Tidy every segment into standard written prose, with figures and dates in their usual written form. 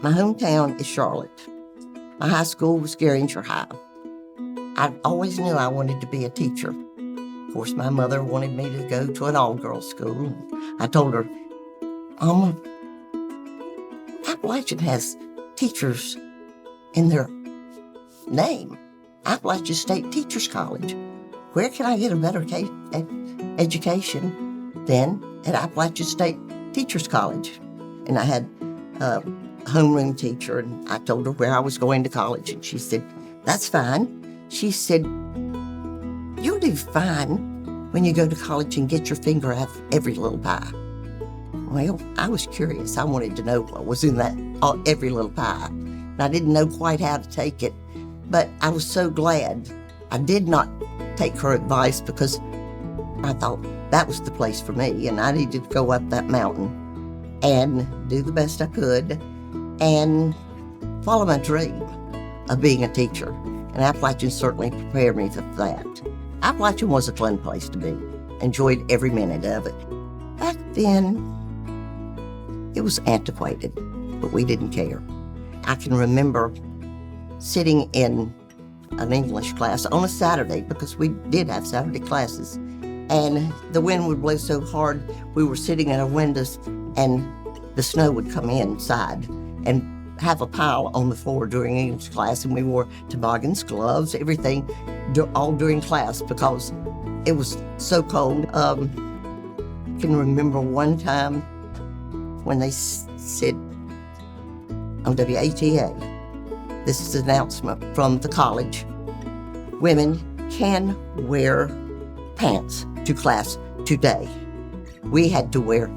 My hometown is Charlotte. My high school was Garinger High. I always knew I wanted to be a teacher. Of course, my mother wanted me to go to an all-girls school. I told her, Mama, Appalachian has teachers in their name. Appalachian State Teachers College. Where can I get a better education than at Appalachian State Teachers College? And I had a homeroom teacher, and I told her where I was going to college, and she said, that's fine. She said, you'll do fine when you go to college and get your finger out of every little pie. Well, I was curious. I wanted to know what was in that every little pie. And I didn't know quite how to take it, but I was so glad I did not take her advice, because I thought that was the place for me, and I needed to go up that mountain and do the best I could and follow my dream of being a teacher. And Appalachian certainly prepared me for that. Appalachian was a fun place to be. Enjoyed every minute of it. Back then, it was antiquated, but we didn't care. I can remember sitting in an English class on a Saturday, because we did have Saturday classes, and the wind would blow so hard, we were sitting at our windows, and the snow would come inside and have a pile on the floor during English class, and we wore toboggans, gloves, everything, all during class, because it was so cold. I can remember one time when they said on WATA, this is an announcement from the college, women can wear pants to class today. We had to wear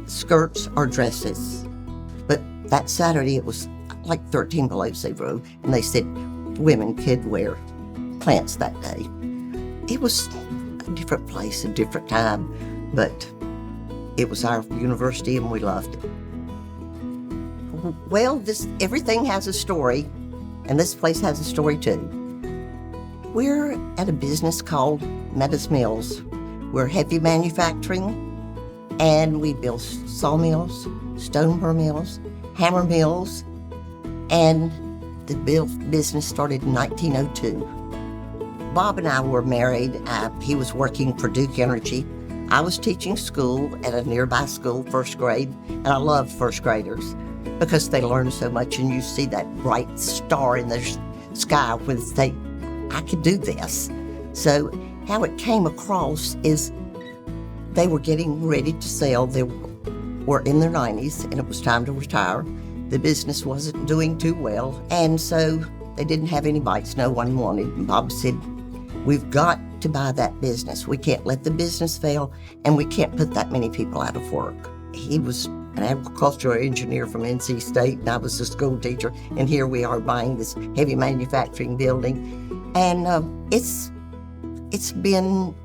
skirts or dresses. But that Saturday, it was like 13 below zero, and they said women could wear pants that day. It was a different place, a different time, but it was our university and we loved it. Well, everything has a story, and this place has a story too. We're at a business called Meadows Mills. We're heavy manufacturing, and we build sawmills, stone burr mills, hammer mills, and the business started in 1902. Bob and I were married. He was working for Duke Energy. I was teaching school at a nearby school, first grade, and I loved first graders because they learn so much, and you see that bright star in the sky when I could do this. So how it came across is they were getting ready to sell. They were in their 90s, and it was time to retire. The business wasn't doing too well, and so they didn't have any bites. No one wanted. And Bob said, we've got to buy that business. We can't let the business fail, and we can't put that many people out of work. He was an agricultural engineer from NC State, and I was a school teacher, and here we are buying this heavy manufacturing building. And it's been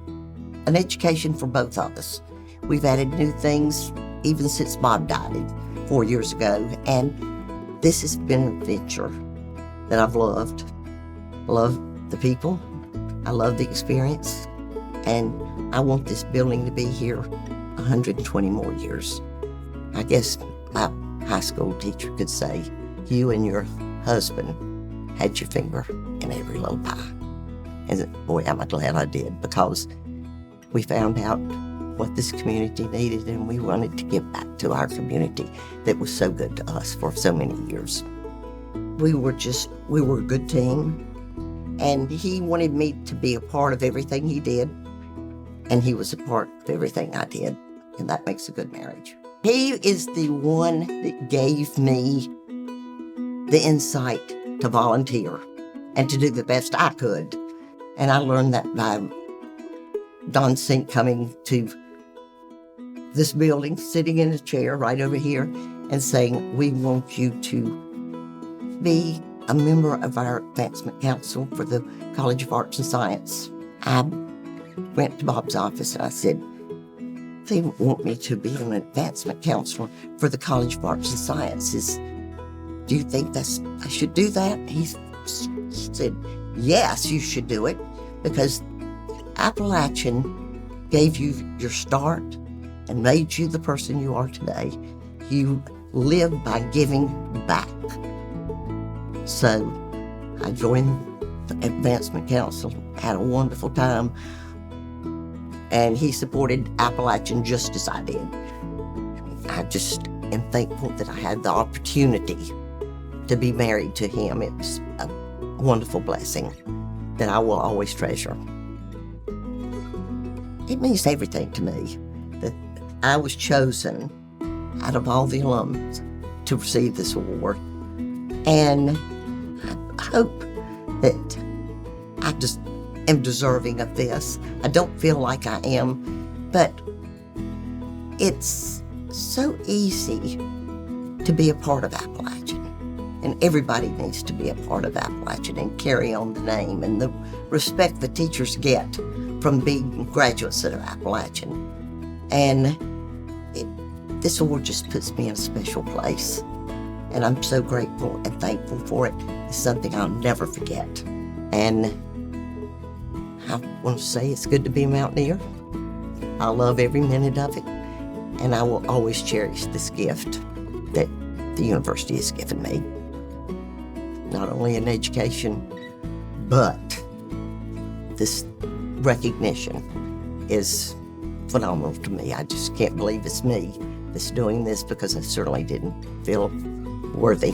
an education for both of us. We've added new things even since Bob died 4 years ago, and this has been an adventure that I've loved. I love the people, I love the experience, and I want this building to be here 120 more years. I guess my high school teacher could say, you and your husband had your finger in every little pie. And boy, am I glad I did, because we found out what this community needed, and we wanted to give back to our community that was so good to us for so many years. We were a good team, and he wanted me to be a part of everything he did, and he was a part of everything I did, and that makes a good marriage. He is the one that gave me the insight to volunteer and to do the best I could. And I learned that by Don Sink coming to this building, sitting in a chair right over here and saying, we want you to be a member of our advancement council for the College of Arts and Science. I went to Bob's office and I said, they want me to be an advancement counselor for the College of Arts and Sciences. Do you think I should do that? He said, yes, you should do it, because Appalachian gave you your start and made you the person you are today. You live by giving back. So I joined the Advancement Council, had a wonderful time, and he supported Appalachian just as I did. I just am thankful that I had the opportunity to be married to him. It was a wonderful blessing that I will always treasure. It means everything to me that I was chosen out of all the alums to receive this award. And I hope that I just am deserving of this. I don't feel like I am, but it's so easy to be a part of Appalachian. And everybody needs to be a part of Appalachian and carry on the name and the respect the teachers get from being graduates of Appalachian. And this award just puts me in a special place. And I'm so grateful and thankful for it. It's something I'll never forget. And I want to say it's good to be a Mountaineer. I love every minute of it. And I will always cherish this gift that the university has given me. Not only in education, but this recognition is phenomenal to me. I just can't believe it's me that's doing this, because I certainly didn't feel worthy.